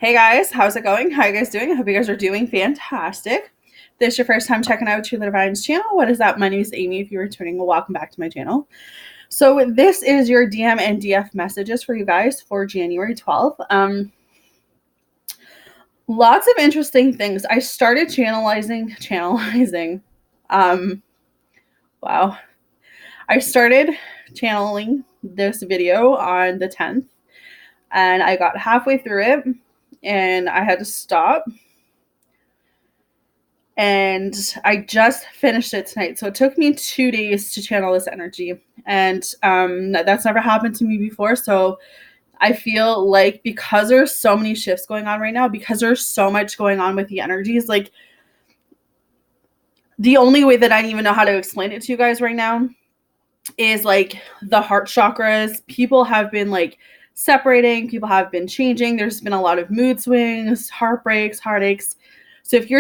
Hey guys, how's it going? How you guys doing? I hope you guys are doing fantastic. If this is your first time checking out True the Divine's channel. What is up? My name is Amy. If you're returning, welcome back to my channel. So this is your DM and DF messages for you guys for January 12th. Lots of interesting things. I started channelizing. Wow. I started channeling this video on the 10th, and I got halfway through it, and I had to stop. And I just finished it tonight. So it took me 2 days to channel this energy. And that's never happened to me before. So I feel like because there's so many shifts going on right now, because there's so much going on with the energies, like the only way that I even know how to explain it to you guys right now is like the heart chakras. People have been like separating, people have been changing. There's been a lot of mood swings, heartbreaks, heartaches. So if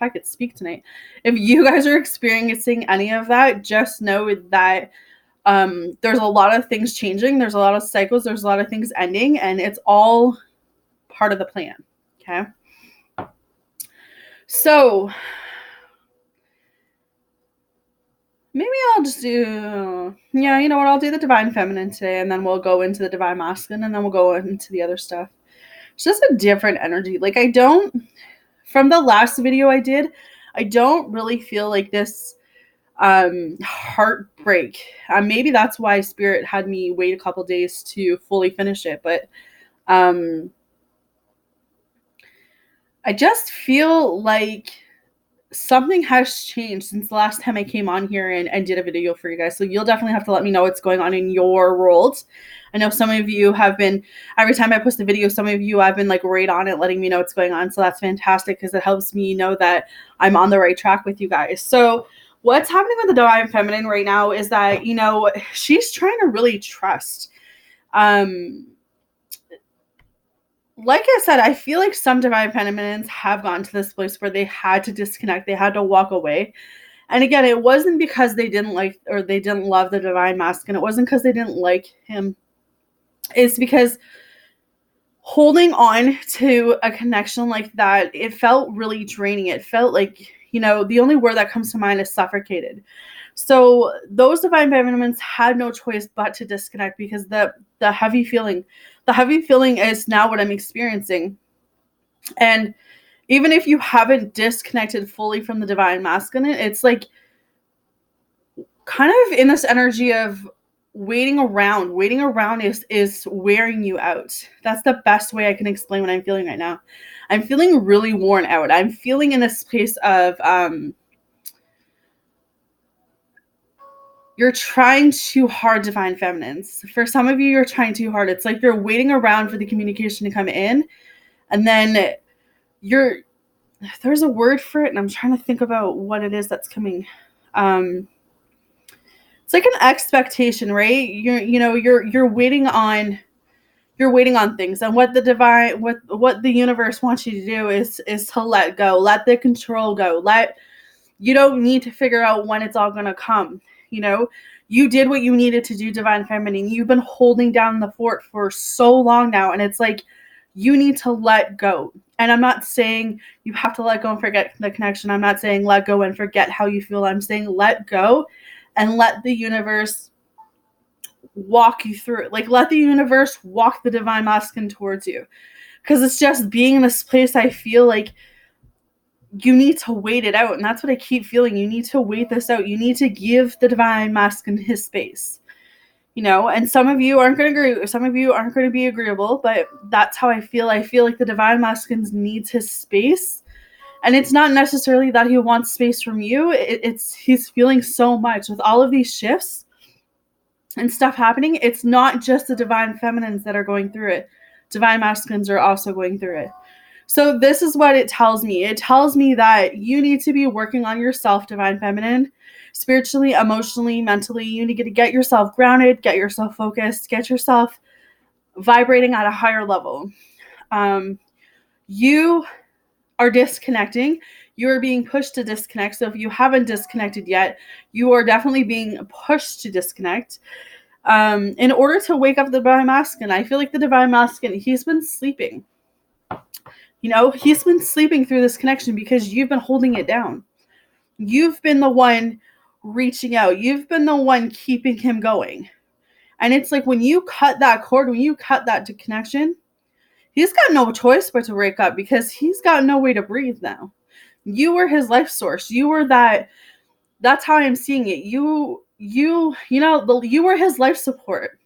I could speak tonight, if you guys are experiencing any of that, just know that there's a lot of things changing. There's a lot of cycles. There's a lot of things ending, and it's all part of the plan. Okay. So maybe I'll just do, you know what? I'll do the Divine Feminine today, and then we'll go into the Divine Masculine, and then we'll go into the other stuff. It's just a different energy. Like from the last video I did, I don't really feel like this heartbreak. Maybe that's why Spirit had me wait a couple days to fully finish it. But I just feel like something has changed since the last time I came on here and did a video for you guys. So you'll definitely have to let me know what's going on in your world. I know some of you have been, every time I post a video, some of you have been like right on it, letting me know what's going on. So that's fantastic because it helps me know that I'm on the right track with you guys. So what's happening with the Divine Feminine right now is that, she's trying to really trust. Like I said, I feel like some Divine Feminines have gotten to this place where they had to disconnect. They had to walk away. And again, it wasn't because they didn't like or they didn't love the Divine Masculine. It wasn't because they didn't like him. It's because holding on to a connection like that, it felt really draining. It felt like, the only word that comes to mind is suffocated. So those Divine Feminines had no choice but to disconnect because the heavy feeling is now what I'm experiencing. And even if you haven't disconnected fully from the Divine Masculine, it's like kind of in this energy of waiting around is wearing you out. That's the best way I can explain what I'm feeling right now. I'm feeling really worn out. I'm feeling in a space of you're trying too hard, Divine Feminines. For some of you, you're trying too hard. It's like you're waiting around for the communication to come in, and then there's a word for it, and I'm trying to think about what it is that's coming. It's like an expectation, right? You're waiting on things, and what the universe wants you to do is to let go, let the control go. You don't need to figure out when it's all going to come. You did what you needed to do, Divine Feminine. You've been holding down the fort for so long now, and it's like you need to let go. And I'm not saying you have to let go and forget the connection. I'm not saying let go and forget how you feel. I'm saying let go and let the universe walk you through it. Like, let the universe walk the Divine Masculine towards you. Because it's just being in this place, I feel like you need to wait it out. And that's what I keep feeling. You need to wait this out. You need to give the Divine Masculine his space. And some of you aren't going to agree. Some of you aren't going to be agreeable, but that's how I feel. I feel like the Divine Masculine needs his space. And it's not necessarily that he wants space from you. He's feeling so much with all of these shifts and stuff happening. It's not just the Divine Feminines that are going through it. Divine Masculines are also going through it. So this is what it tells me. It tells me that you need to be working on yourself, Divine Feminine, spiritually, emotionally, mentally. You need to get yourself grounded, get yourself focused, get yourself vibrating at a higher level. You are disconnecting. You are being pushed to disconnect. So if you haven't disconnected yet, you are definitely being pushed to disconnect. In order to wake up the Divine Masculine. I feel like the Divine Masculine, he's been sleeping. He's been sleeping through this connection because you've been holding it down. You've been the one reaching out. You've been the one keeping him going. And it's like when you cut that cord, when you cut that connection, he's got no choice but to wake up because he's got no way to breathe now. You were his life source. You were that. That's how I'm seeing it. You were his life support.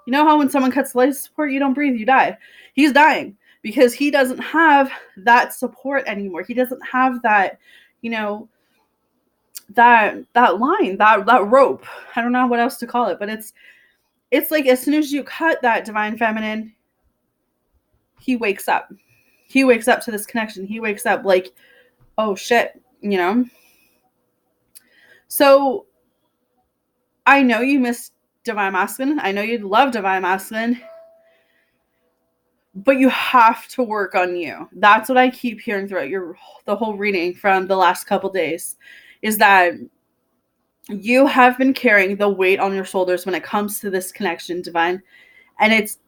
You know how when someone cuts life support, you don't breathe, you die. He's dying because he doesn't have that support anymore. He doesn't have that, that line, that rope. I don't know what else to call it, but it's like as soon as you cut that divine feminine, he wakes up. He wakes up to this connection. He wakes up like, oh shit, So I know you miss divine masculine. I know you'd love divine masculine. But you have to work on you. That's what I keep hearing throughout the whole reading from the last couple days, is that you have been carrying the weight on your shoulders when it comes to this connection, divine, and it's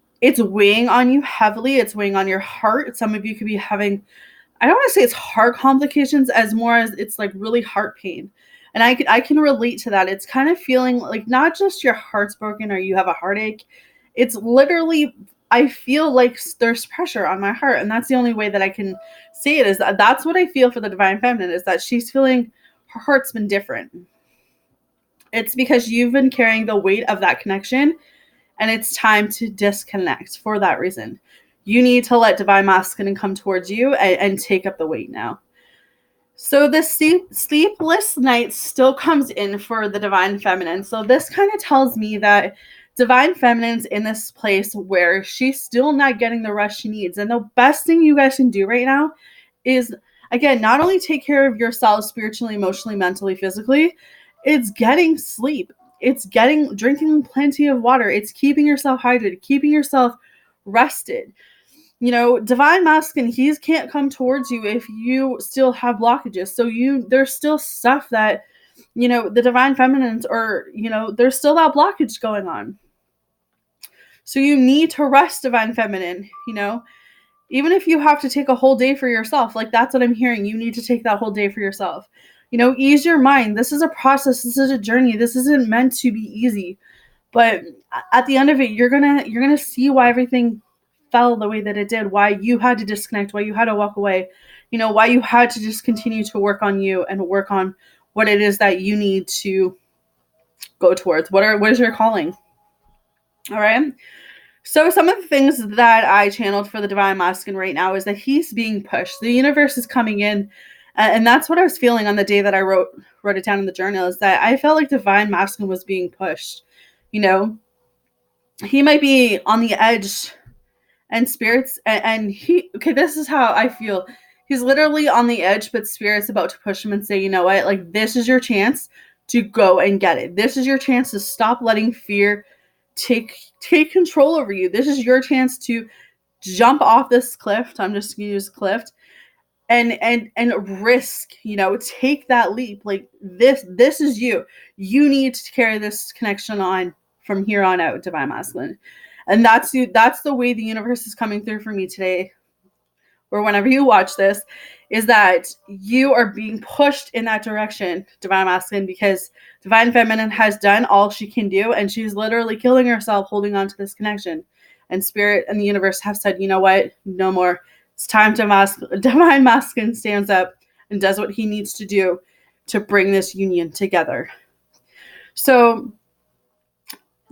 weighing on you heavily. It's weighing on your heart. Some of you could be having, I don't want to say it's heart complications as more as it's like really heart pain. And I can relate to that. It's kind of feeling like not just your heart's broken or you have a heartache. It's literally, I feel like there's pressure on my heart. And that's the only way that I can say it, is that's what I feel for the divine feminine, is that she's feeling her heart's been different. It's because you've been carrying the weight of that connection, and it's time to disconnect for that reason. You need to let divine masculine come towards you and take up the weight now. So the sleepless night still comes in for the divine feminine. So this kind of tells me that divine feminine's in this place where she's still not getting the rest she needs. And the best thing you guys can do right now is, again, not only take care of yourself spiritually, emotionally, mentally, physically, it's getting sleep. It's drinking plenty of water. It's keeping yourself hydrated, keeping yourself rested. Divine masculine, he can't come towards you if you still have blockages. So there's still stuff that, the divine feminines, or, there's still that blockage going on. So you need to rest, divine feminine, even if you have to take a whole day for yourself. Like, that's what I'm hearing. You need to take that whole day for yourself. Ease your mind. This is a process. This is a journey. This isn't meant to be easy. But at the end of it, you're gonna see why everything fell the way that it did, why you had to disconnect, why you had to walk away, why you had to just continue to work on you and work on what it is that you need to go towards. What is your calling? All right. So some of the things that I channeled for the divine masculine right now is that he's being pushed. The universe is coming in, and that's what I was feeling on the day that I wrote it down in the journal, is that I felt like divine masculine was being pushed. He might be on the edge, and spirits, and this is how I feel. He's literally on the edge, but spirit's about to push him and say, you know what, like, this is your chance to go and get it. This is your chance to stop letting fear take control over you. This is your chance to jump off this cliff. I'm just gonna use cliff, and risk, take that leap. Like, this is you. You need to carry this connection on from here on out, divine masculine. And that's the way the universe is coming through for me today, or whenever you watch this, is that you are being pushed in that direction, divine masculine, because divine feminine has done all she can do, and she's literally killing herself holding on to this connection. And spirit and the universe have said, you know what, no more. It's time to divine masculine stands up and does what he needs to do to bring this union together. So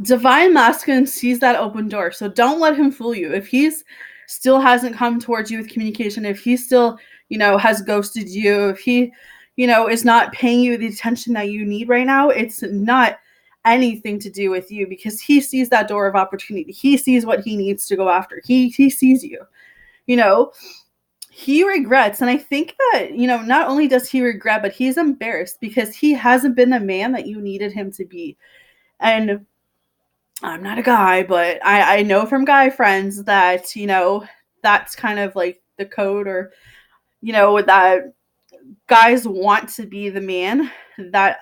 divine masculine sees that open door. So don't let him fool you. If he's still hasn't come towards you with communication, if he still, has ghosted you, if he, is not paying you the attention that you need right now, it's not anything to do with you, because he sees that door of opportunity. He sees what he needs to go after. He sees you, he regrets. And I think that, not only does he regret, but he's embarrassed because he hasn't been the man that you needed him to be. And I'm not a guy, but I know from guy friends that, that's kind of like the code, or, that guys want to be the man that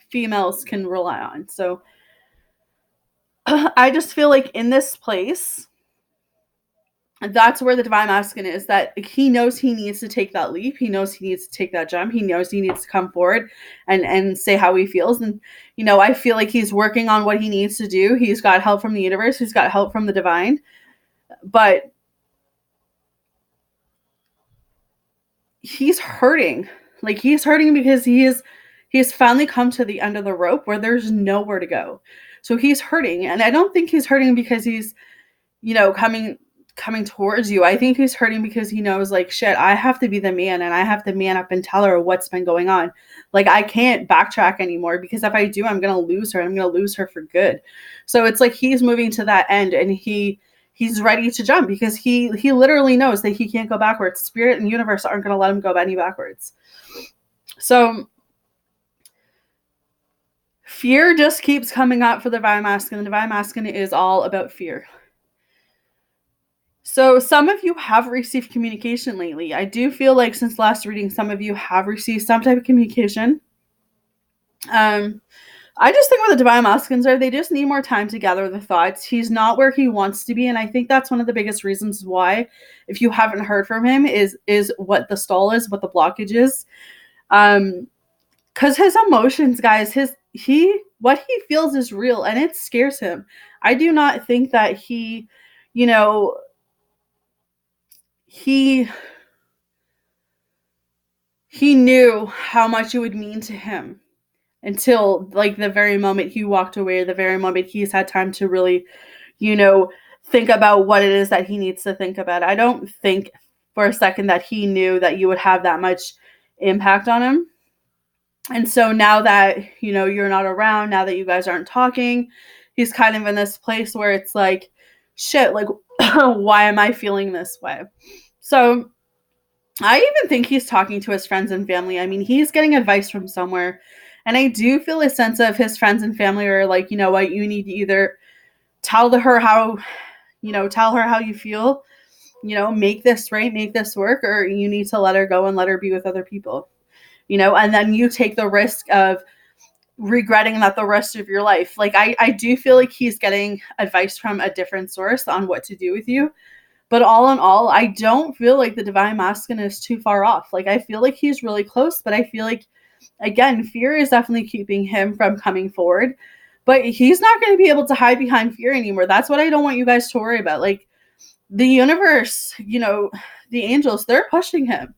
females can rely on. So I just feel like in this place, that's where the divine masculine is, that he knows he needs to take that leap. He knows he needs to take that jump. He knows he needs to come forward and say how he feels. And, I feel like he's working on what he needs to do. He's got help from the universe. He's got help from the divine. But he's hurting. Like, he's hurting because he's finally come to the end of the rope where there's nowhere to go. So he's hurting. And I don't think he's hurting because he's, coming towards you. I think he's hurting because he knows, like, shit, I have to be the man, and I have to man up and tell her what's been going on. Like, I can't backtrack anymore, because if I do, I'm going to lose her. I'm going to lose her for good. So it's like he's moving to that end, and he's ready to jump, because he literally knows that he can't go backwards. Spirit and universe aren't going to let him go any backwards. So fear just keeps coming up for the divine masculine. The divine masculine is all about fear. So some of you have received communication lately. I do feel like since last reading, some of you have received some type of communication. I just think what the divine masculines are, they just need more time to gather the thoughts. He's not where he wants to be. And I think that's one of the biggest reasons why, if you haven't heard from him, is what the stall is, what the blockage is. Because his emotions, guys, what he feels is real, and it scares him. I do not think that he knew how much it would mean to him until, like, the very moment he walked away, or the very moment he's had time to really, think about what it is that he needs to think about. I don't think for a second that he knew that you would have that much impact on him. And so now that, you're not around, now that you guys aren't talking, he's kind of in this place where it's like, shit, like, why am I feeling this way? So I even think he's talking to his friends and family. I mean, he's getting advice from somewhere. And I do feel a sense of his friends and family are like, you know what, you need to either tell her how you feel, make this right, make this work, or you need to let her go and let her be with other people, and then you take the risk of regretting that the rest of your life. Like, I do feel like he's getting advice from a different source on what to do with you. But all in all, I don't feel like the divine masculine is too far off. Like, I feel like he's really close, but I feel like, again, fear is definitely keeping him from coming forward. But he's not going to be able to hide behind fear anymore. That's what I don't want you guys to worry about. Like, the universe, the angels, they're pushing him.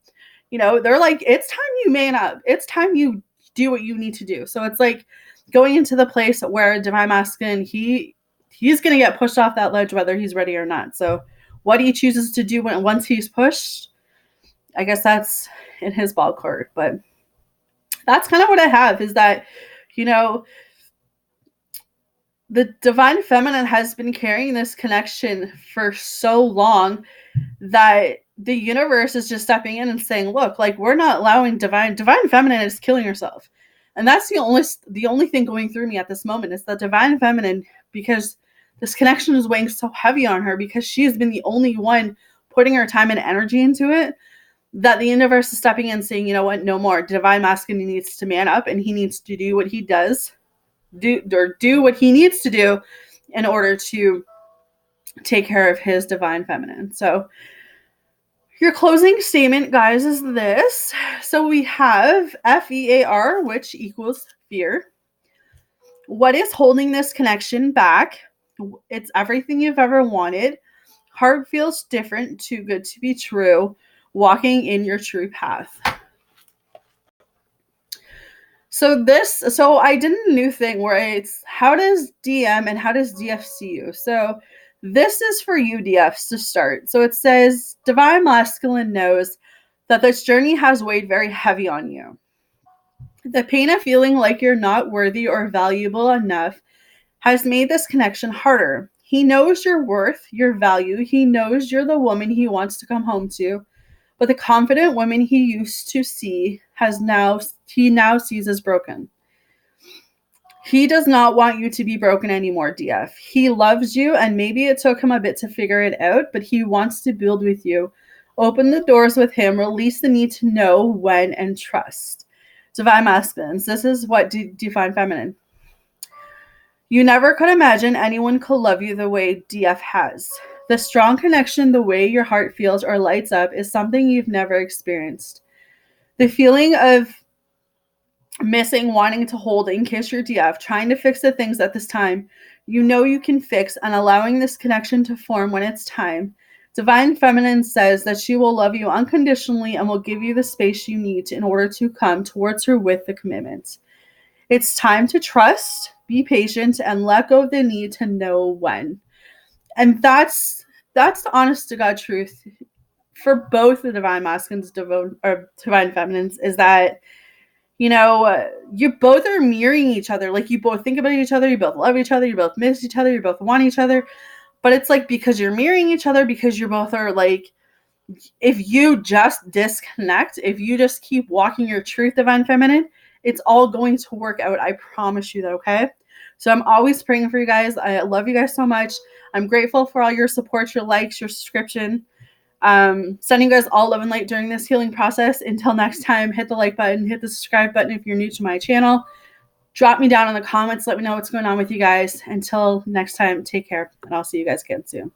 They're like, it's time you man up. It's time you do what you need to do. So it's like going into the place where divine masculine, he's going to get pushed off that ledge, whether he's ready or not. So what he chooses to do once he's pushed, I guess that's in his ball court. But that's kind of what I have, is that, the divine feminine has been carrying this connection for so long that the universe is just stepping in and saying, look, like, we're not allowing divine feminine is killing herself. And that's the only thing going through me at this moment, is the divine feminine, because this connection is weighing so heavy on her, because she has been the only one putting her time and energy into it, that the universe is stepping in and saying, you know what, no more. Divine masculine needs to man up, and he needs to do what he does, do what he needs to do in order to take care of his divine feminine. So your closing statement, guys, is this. So we have FEAR, which equals fear. What is holding this connection back? It's everything you've ever wanted. Heart feels different, too good to be true. Walking in your true path. So I did a new thing where it's how does DM and how does DF see you? So this is for you, DFs, to start. So it says, divine masculine knows that this journey has weighed very heavy on you. The pain of feeling like you're not worthy or valuable enough has made this connection harder. He knows your worth, your value. He knows you're the woman he wants to come home to. But the confident woman he used to see he now sees as broken. He does not want you to be broken anymore, DF. He loves you, and maybe it took him a bit to figure it out, but he wants to build with you. Open the doors with him. Release the need to know, when, and trust. Divine masculines. This is what divine feminine. You never could imagine anyone could love you the way DF has. The strong connection, the way your heart feels or lights up, is something you've never experienced. The feeling of missing, wanting to hold and kiss your DF, trying to fix the things at this time you know you can fix, and allowing this connection to form when it's time. Divine Feminine says that she will love you unconditionally and will give you the space you need in order to come towards her with the commitment. It's time to trust, be patient, and let go of the need to know when. And that's the honest to God truth for both the divine masculines or divine feminines, is that you both are mirroring each other. Like, you both think about each other, you both love each other, you both miss each other, you both want each other. But it's like, because you're mirroring each other, because you both are like, if you just disconnect, if you just keep walking your truth, divine feminine, it's all going to work out. I promise you that, okay? So I'm always praying for you guys. I love you guys so much. I'm grateful for all your support, your likes, your subscription. Sending you guys all love and light during this healing process. Until next time, hit the like button, hit the subscribe button if you're new to my channel. Drop me down in the comments. Let me know what's going on with you guys. Until next time, take care, and I'll see you guys again soon.